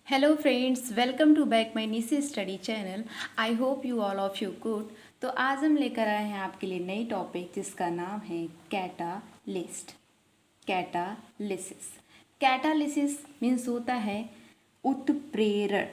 Hello friends, welcome to back my नीसी study channel. I hope you all of you good. तो आज हम लेकर आए हैं आपके लिए नई टॉपिक जिसका नाम है कैटालिस्ट। कैटालिसिस। कैटालिसिस मीन्स होता है उत्प्रेरण।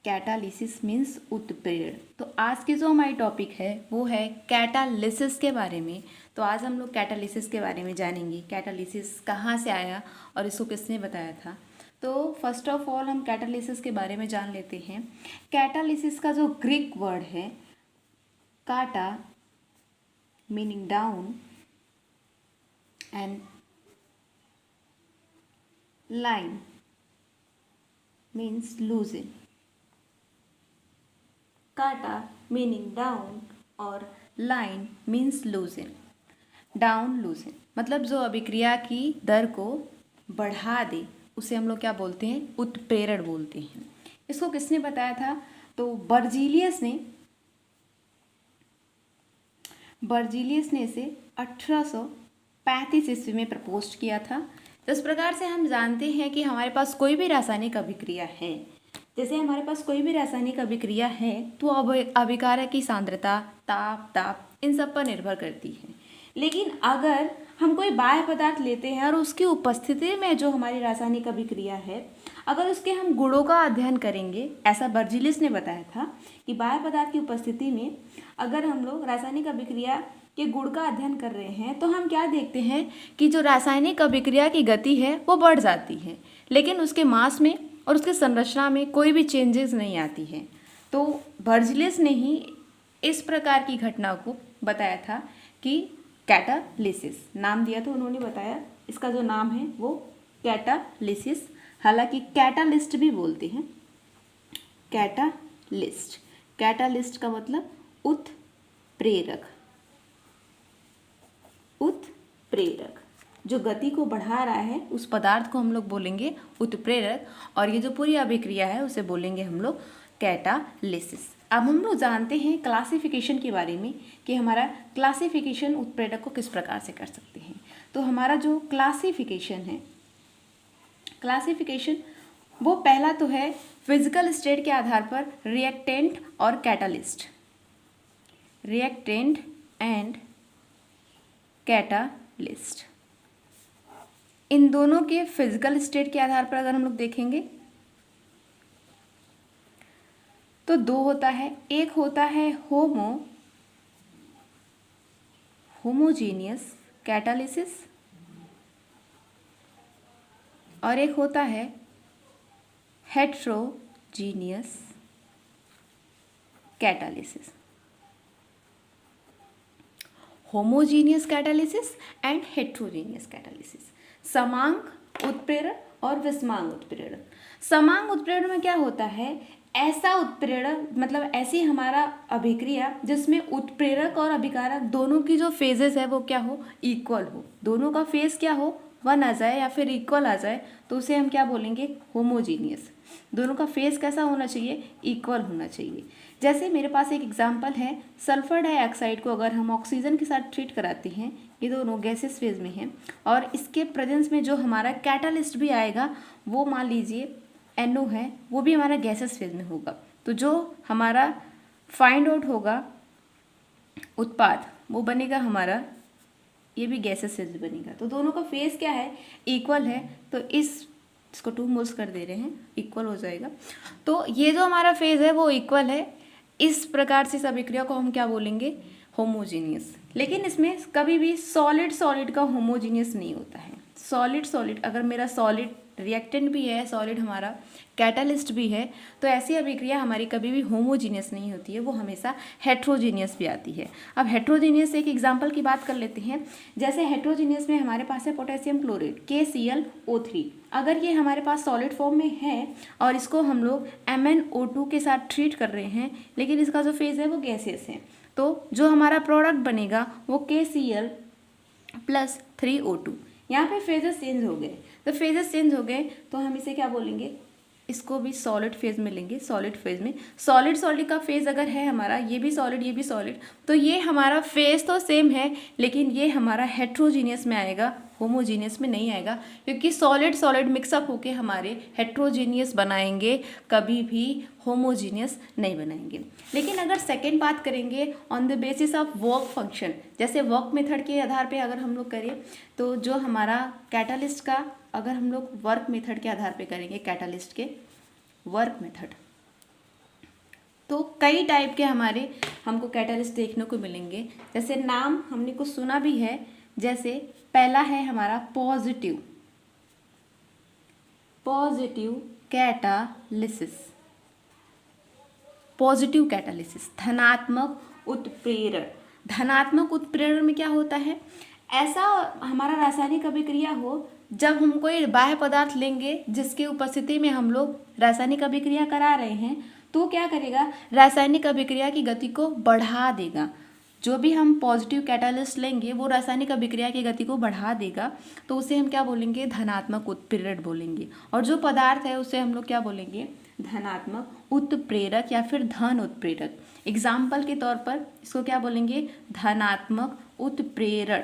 Catalysis means उत्प्रेरण। तो आज की जो हमारी टॉपिक है वो है कैटालिसिस के बारे में। तो आज हम लोग कैटालिसिस के बारे में जानेंगे। कैटालिसिस कहाँ से आया और इसको किसने बताया था। तो फर्स्ट ऑफ ऑल हम कैटालिसिस के बारे में जान लेते हैं। कैटालिसिस का जो ग्रीक वर्ड है काटा meaning down and line means लूजन। काटा मीनिंग डाउन और लाइन मीन्स लूजन। डाउन लूजन मतलब जो अभिक्रिया की दर को बढ़ा दे उसे हम लोग क्या बोलते हैं, उत्प्रेरण बोलते हैं। इसको किसने बताया था? तो बर्जीलियस ने इसे 1835 ईस्वी में प्रपोज किया था। तो इस प्रकार से हम जानते हैं कि हमारे पास कोई भी रासायनिक अभिक्रिया है, जैसे हमारे पास कोई भी रासायनिक अभिक्रिया है तो अभिकारक की सांद्रता, ताप इन सब पर निर्भर करती है। लेकिन अगर हम कोई बाह्य पदार्थ लेते हैं और उसकी उपस्थिति में जो हमारी रासायनिक अभिक्रिया है, अगर उसके हम गुणों का अध्ययन करेंगे, ऐसा बर्जीलियस ने बताया था कि बाह्य पदार्थ की उपस्थिति में अगर हम लोग रासायनिक अभिक्रिया के गुण का अध्ययन कर रहे हैं तो हम क्या देखते हैं कि जो रासायनिक अभिक्रिया की गति है वो बढ़ जाती है, लेकिन उसके मास में और उसके संरचना में कोई भी चेंजेस नहीं आती है। तो बर्जीलियस ने ही इस प्रकार की घटना को बताया था कि कैटालिसिस नाम दिया, तो उन्होंने बताया इसका जो नाम है वो कैटालिसिस। हालांकि कैटालिस्ट भी बोलते हैं। कैटालिस्ट का मतलब उत्प्रेरक। जो गति को बढ़ा रहा है उस पदार्थ को हम लोग बोलेंगे उत्प्रेरक, और ये जो पूरी अभिक्रिया है उसे बोलेंगे हम लोग कैटालिसिस। अब हम लोग जानते हैं क्लासिफिकेशन के बारे में कि हमारा क्लासिफिकेशन उत्प्रेरक को किस प्रकार से कर सकते हैं। तो हमारा जो क्लासिफिकेशन वो पहला तो है फिजिकल स्टेट के आधार पर रिएक्टेंट और कैटालिस्ट। रिएक्टेंट एंड कैटालिस्ट, इन दोनों के फिजिकल स्टेट के आधार पर अगर हम लोग देखेंगे तो दो होता है। एक होता है होमोजीनियस कैटालिसिस और एक होता है heterogeneous catalysis. Homogeneous catalysis and heterogeneous catalysis, समांग उत्प्रेरण और विषमांग उत्प्रेरण। समांग उत्प्रेरण में क्या होता है, ऐसा उत्प्रेरण मतलब ऐसी हमारा अभिक्रिया जिसमें उत्प्रेरक और अभिकारक दोनों की जो फेजेस है वो क्या हो, इक्वल हो। दोनों का फेज क्या हो, 1 आ जाए या फिर इक्वल आ जाए, तो उसे हम क्या बोलेंगे, होमोजीनियस। दोनों का फेज कैसा होना चाहिए, इक्वल होना चाहिए। जैसे मेरे पास एक एग्जांपल है, सल्फर डाइऑक्साइड को अगर हम ऑक्सीजन के साथ ट्रीट कराते हैं, ये दोनों गैसेस फेज में हैं, और इसके प्रेजेंस में जो हमारा कैटालिस्ट भी आएगा वो मान लीजिए NO है, वो भी हमारा गैसेस फेज में होगा। तो जो हमारा फाइंड आउट होगा उत्पाद वो बनेगा हमारा, ये भी गैसेस फेज में बनेगा। तो दोनों का फेज क्या है, इक्वल है। तो इसको 2 मोल्स कर दे रहे हैं, इक्वल हो जाएगा। तो ये जो हमारा फेज है वो इक्वल है। इस प्रकार से इस अभिक्रिया को हम क्या बोलेंगे, होमोजीनियस। लेकिन इसमें कभी भी सॉलिड का होमोजीनियस नहीं होता है। सॉलिड अगर मेरा सॉलिड रिएक्टेंट भी है, सॉलिड हमारा कैटालिस्ट भी है, तो ऐसी अभिक्रिया हमारी कभी भी होमोजीनियस नहीं होती है, वो हमेशा हेट्रोजीनियस भी आती है। अब हेट्रोजीनियस एक एग्जांपल की बात कर लेते हैं। जैसे हेट्रोजीनियस में हमारे पास है पोटेशियम क्लोराइड KClO3। अगर ये हमारे पास सॉलिड फॉर्म में है और इसको हम लोग MnO2 के साथ ट्रीट कर रहे हैं, लेकिन इसका जो फेज है वो गैसियस है, तो जो हमारा प्रोडक्ट बनेगा वो KCl+3O2। यहाँ पे फेजेस चेंज हो गए। तो फेजेस चेंज हो गए तो हम इसे क्या बोलेंगे, इसको भी सॉलिड फेज में लेंगे, सॉलिड फेज में। सॉलिड का फेज अगर है हमारा, ये भी सॉलिड ये भी सॉलिड, तो ये हमारा फेज तो सेम है लेकिन ये हमारा हेट्रोजीनियस में आएगा, होमोजीनियस में नहीं आएगा, क्योंकि सॉलिड मिक्सअप होके हमारे हेट्रोजीनियस बनाएंगे, कभी भी होमोजीनियस नहीं बनाएंगे। लेकिन अगर सेकेंड बात करेंगे on the basis of work function, जैसे वर्क मेथड के आधार पे अगर हम लोग करें तो जो हमारा कैटालिस्ट का, अगर हम लोग वर्क मेथड के आधार पे करेंगे कैटालिस्ट के वर्क मेथड, तो कई टाइप के हमारे हमको कैटालिस्ट देखने को मिलेंगे। जैसे नाम हमने कुछ सुना भी है, जैसे पहला है हमारा पॉजिटिव कैटालिसिस, पॉजिटिव कैटालिसिस, धनात्मक उत्प्रेरण। धनात्मक उत्प्रेरण में क्या होता है, ऐसा हमारा रासायनिक अभिक्रिया हो जब हम कोई बाह्य पदार्थ लेंगे जिसकी उपस्थिति में हम लोग रासायनिक अभिक्रिया करा रहे हैं, तो क्या करेगा, रासायनिक अभिक्रिया की गति को बढ़ा देगा। जो भी हम पॉजिटिव कैटालिस्ट लेंगे वो रासायनिक अभिक्रिया की गति को बढ़ा देगा, तो उसे हम क्या बोलेंगे, धनात्मक उत्प्रेरक बोलेंगे। और जो पदार्थ है उसे हम लोग क्या बोलेंगे, धनात्मक उत्प्रेरक या फिर धन उत्प्रेरक। एग्जाम्पल के तौर पर इसको क्या बोलेंगे, धनात्मक उत्प्रेरण,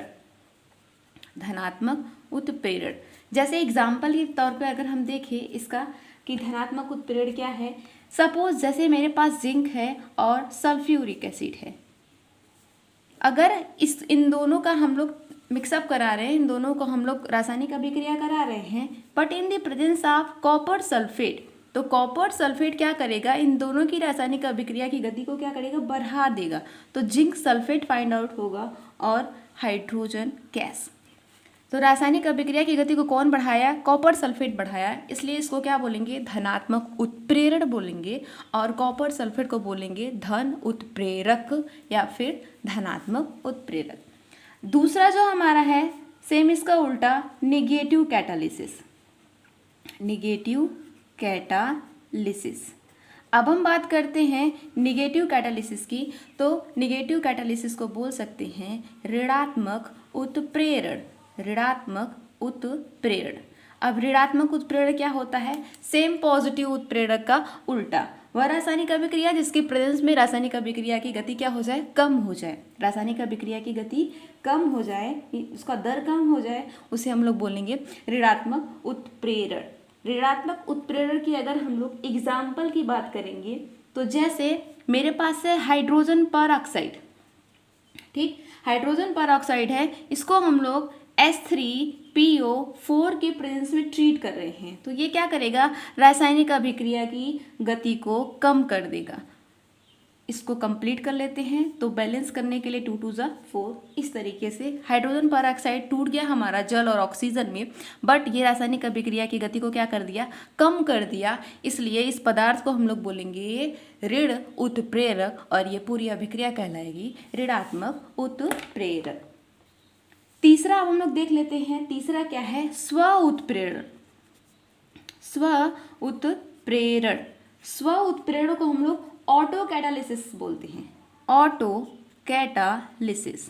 धनात्मक उत्प्रेरण। जैसे एग्जाम्पल के तौर पर अगर हम देखें इसका कि धनात्मक उत्प्रेरण क्या है, सपोज जैसे मेरे पास जिंक है और सल्फ्यूरिक एसिड है, अगर इन दोनों का हम लोग मिक्सअप करा रहे हैं, इन दोनों को हम लोग रासायनिक अभिक्रिया करा रहे हैं, but in the presence of copper sulphate, तो कॉपर सल्फेट क्या करेगा, इन दोनों की रासायनिक अभिक्रिया की गति को क्या करेगा, बढ़ा देगा। तो जिंक सल्फेट फाइंड आउट होगा और हाइड्रोजन गैस। तो रासायनिक अभिक्रिया की गति को कौन बढ़ाया, कॉपर सल्फेट बढ़ाया, इसलिए इसको क्या बोलेंगे, धनात्मक उत्प्रेरण बोलेंगे, और कॉपर सल्फेट को बोलेंगे धन उत्प्रेरक या फिर धनात्मक उत्प्रेरक। दूसरा जो हमारा है सेम इसका उल्टा, निगेटिव कैटालिसिस, निगेटिव कैटालिसिस। अब हम बात करते हैं निगेटिव कैटालिसिस की, तो निगेटिव कैटालिसिस को बोल सकते हैं ऋणात्मक उत्प्रेरण, ऋणात्मक उत्प्रेरण। अब ऋणात्मक उत्प्रेरण क्या होता है, सेम पॉजिटिव उत्प्रेरक का उल्टा, वह रासायनिक अभिक्रिया जिसके प्रेजेंस में रासायनिक अभिक्रिया की गति क्या हो जाए, कम हो जाए, रासायनिक अभिक्रिया की गति कम हो जाए, उसका दर कम हो जाए, उसे हम लोग बोलेंगे ऋणात्मक उत्प्रेरण। ऋणात्मक उत्प्रेरण की अगर हम लोग एग्जाम्पल की बात करेंगे तो जैसे मेरे पास है हाइड्रोजन पर ऑक्साइड, ठीक, हाइड्रोजन पर ऑक्साइड है, इसको हम लोग H3PO4 के प्रेजेंस में ट्रीट कर रहे हैं, तो ये क्या करेगा, रासायनिक अभिक्रिया की गति को कम कर देगा। इसको कंप्लीट कर लेते हैं, तो बैलेंस करने के लिए 2 2 जा 4, इस तरीके से हाइड्रोजन पर ऑक्साइड टूट गया हमारा जल और ऑक्सीजन में, बट ये रासायनिक अभिक्रिया की गति को क्या कर दिया, कम कर दिया, इसलिए इस पदार्थ को हम लोग बोलेंगे ऋण उत्प्रेरक, और ये पूरी अभिक्रिया कहलाएगी ऋणात्मक उत्प्रेरक। तीसरा अब हम लोग देख लेते हैं, तीसरा क्या है, स्व उत्प्रेरण, स्व उत्प्रेरण। स्व उत्प्रेरण को हम लोग ऑटो कैटालिसिस बोलते हैं, auto catalysis,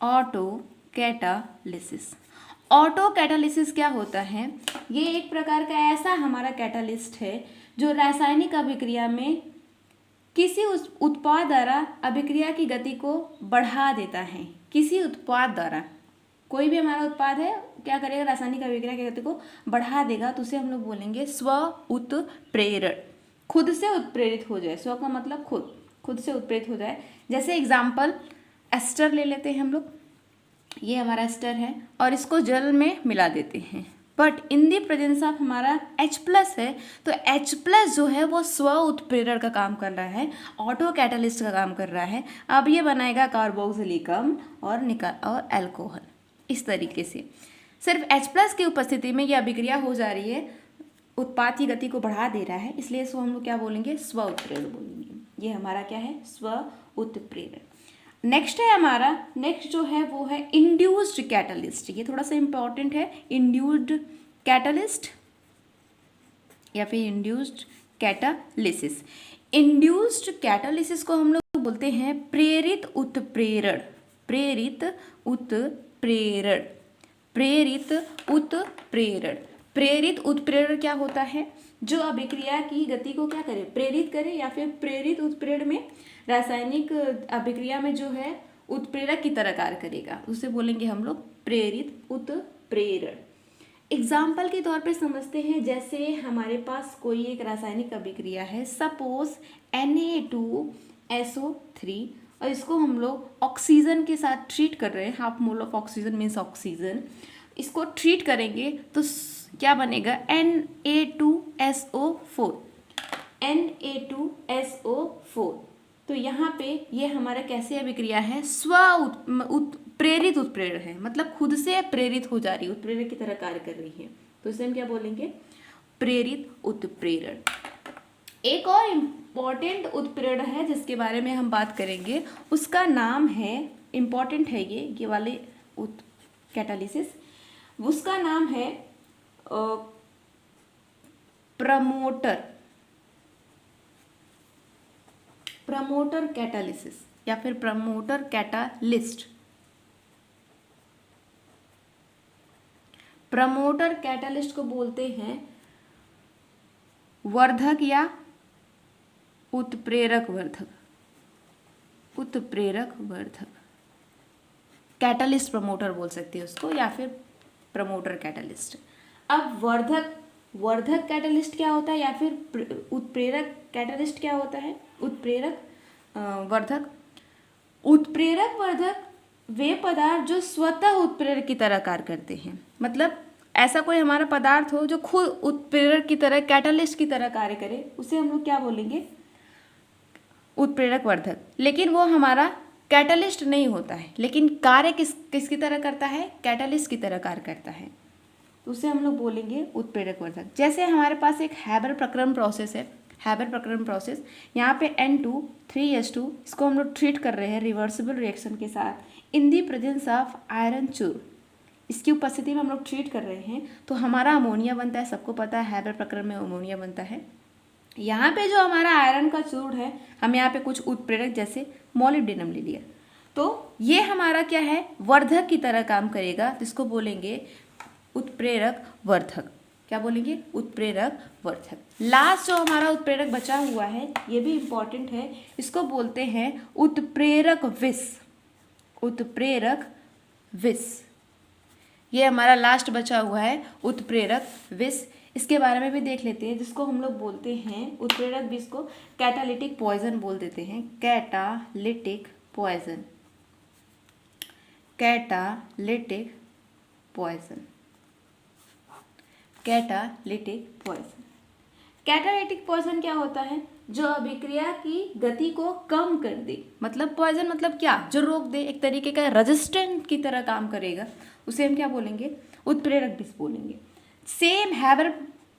auto catalysis. Auto catalysis क्या होता है, ये एक प्रकार का ऐसा हमारा कैटालिस्ट है जो रासायनिक अभिक्रिया में किसी उत्पाद द्वारा अभिक्रिया की गति को बढ़ा देता है। किसी उत्पाद द्वारा, कोई भी हमारा उत्पाद है क्या करेगा, रासायनिक अभिक्रिया की गति को बढ़ा देगा, तो उसे हम लोग बोलेंगे स्व उत्प्रेरण। खुद से उत्प्रेरित हो जाए, स्व का मतलब खुद से उत्प्रेरित हो जाए। जैसे एग्जाम्पल एस्टर ले लेते हैं हम लोग, ये हमारा एस्टर है और इसको जल में मिला देते हैं, but in the presence of हमारा H+ है, तो H+ जो है वो स्व उत्प्रेरण का काम कर रहा है, ऑटो कैटालिस्ट का काम कर रहा है। अब ये बनाएगा कार्बोक्सिलिक अम्ल और अल्कोहल। इस तरीके से सिर्फ H+ की उपस्थिति में ये अभिक्रिया हो जा रही है, उत्पाद की गति को बढ़ा दे रहा है, इसलिए इसको हम लोग क्या बोलेंगे, स्व उत्प्रेरण बोलेंगे। ये हमारा क्या है, स्व उत्प्रेरण। नेक्स्ट है हमारा, नेक्स्ट जो है वो है इंड्यूस्ड कैटालिस्ट। ये थोड़ा सा इंपॉर्टेंट है, इंड्यूस्ड कैटालिस्ट या फिर इंड्यूस्ड कैटालिसिस। इंड्यूस्ड कैटालिसिस को हम लोग बोलते हैं प्रेरित उत्प्रेरण, प्रेरित उत्प्रेरण, प्रेरित उत्प्रेरण। प्रेरित उत्प्रेरण क्या होता है? जो अभिक्रिया की गति को क्या करे, प्रेरित करे, या फिर प्रेरित उत्प्रेरण में रासायनिक अभिक्रिया में जो है उत्प्रेरक की तरह कार्य करेगा, उसे बोलेंगे हम लोग प्रेरित उत्प्रेरण। एग्जाम्पल के तौर पे समझते हैं, जैसे हमारे पास कोई एक रासायनिक अभिक्रिया है, सपोज Na2SO3, और इसको हम लोग ऑक्सीजन के साथ ट्रीट कर रहे हैं, half mole of oxygen means oxygen, इसको ट्रीट करेंगे तो क्या बनेगा, Na2SO4, Na2SO4। तो यहाँ पे ये हमारा कैसे अभिक्रिया है, प्रेरित उत्प्रेरण है, मतलब खुद से प्रेरित हो जा रही है, उत्प्रेरक की तरह कार्य कर रही है, तो इसे हम क्या बोलेंगे, प्रेरित उत्प्रेरण। एक और इम्पॉर्टेंट उत्प्रेरण है जिसके बारे में हम बात करेंगे, उसका नाम है, इम्पॉर्टेंट है ये वाले कैटालिसिस, उसका नाम है प्रमोटर कैटालिसिस या फिर प्रमोटर कैटालिस्ट। प्रमोटर कैटालिस्ट को बोलते हैं वर्धक या उत्प्रेरक वर्धक, उत्प्रेरक वर्धक, कैटालिस्ट प्रमोटर बोल सकते हैं उसको, या फिर प्रमोटर कैटालिस्ट। अब वर्धक कैटालिस्ट क्या होता है, या फिर उत्प्रेरक कैटालिस्ट क्या होता है, उत्प्रेरक वर्धक वे पदार्थ जो स्वतः उत्प्रेरक की तरह कार्य करते हैं, मतलब ऐसा कोई हमारा पदार्थ हो जो खुद उत्प्रेरक की तरह, कैटालिस्ट की तरह कार्य करे, उसे हम लोग क्या बोलेंगे, उत्प्रेरक वर्धक। लेकिन वो हमारा कैटालिस्ट नहीं होता है, लेकिन कार्य किसकी तरह करता है, कैटालिस्ट की तरह कार्य करता है, तो उसे हम लोग बोलेंगे उत्प्रेरक वर्धक। जैसे हमारे पास एक हैबर प्रक्रम प्रोसेस है, हैबर प्रक्रम प्रोसेस, यहाँ पे N2 3S2, इसको हम लोग ट्रीट कर रहे हैं रिवर्सिबल रिएक्शन के साथ इन दी प्रेजेंस ऑफ आयरन चूर, इसकी उपस्थिति में हम लोग ट्रीट कर रहे हैं, तो हमारा अमोनिया बनता है, सबको पता है हैबर प्रक्रम में अमोनिया बनता है। यहाँ पे जो हमारा आयरन का चूर्ण है, हम यहाँ पे कुछ उत्प्रेरक जैसे मोलिब्डेनम ले लिया, तो ये हमारा क्या है, वर्धक की तरह काम करेगा, जिसको बोलेंगे उत्प्रेरक वर्धक। क्या बोलेंगे, उत्प्रेरक वर्धक। लास्ट जो हमारा उत्प्रेरक बचा हुआ है, ये भी इम्पॉर्टेंट है, इसको बोलते हैं उत्प्रेरक विष, उत्प्रेरक विष। ये हमारा लास्ट बचा हुआ है उत्प्रेरक विष, इसके बारे में भी देख लेते हैं, जिसको हम लोग बोलते हैं उत्प्रेरक विष को कैटालिटिक पॉइजन बोल देते हैं, catalytic poison, catalytic poison, catalytic poison. Catalytic poison क्या होता है, जो अभिक्रिया की गति को कम कर दे, मतलब पॉइजन मतलब क्या, जो रोक दे, एक तरीके का रेजिस्टेंट की तरह काम करेगा, उसे हम क्या बोलेंगे, उत्प्रेरक विष बोलेंगे। सेम हैबर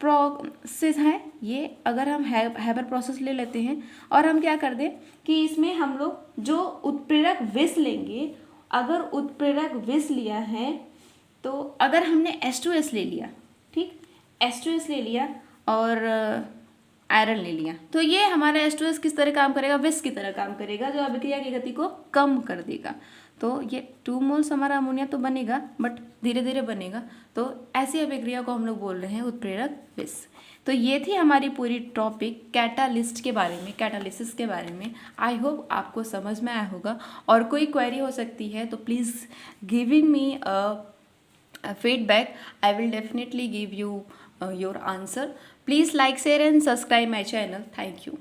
प्रोसेस है ये, अगर हम हैबर प्रोसेस ले लेते हैं और हम क्या कर दें कि इसमें हम लोग जो उत्प्रेरक विष लेंगे, अगर उत्प्रेरक विष लिया है तो अगर हमने H2S ले लिया, ठीक, H2S ले लिया और आयरन ले लिया, तो ये हमारा H2S किस तरह काम करेगा, विष की तरह काम करेगा, जो अभिक्रिया की गति को कम कर देगा। तो ये 2 मोल्स हमारा अमोनिया तो बनेगा, बट धीरे धीरे बनेगा, तो ऐसी अभिक्रिया को हम लोग बोल रहे हैं उत्प्रेरक विष। तो ये थी हमारी पूरी टॉपिक कैटालिस्ट के बारे में, कैटालिसिस के बारे में। आई होप आपको समझ में आया होगा, और कोई क्वेरी हो सकती है तो please giving me a feedback, I will definitely give you your answer. Please like, share and subscribe my channel. Thank you.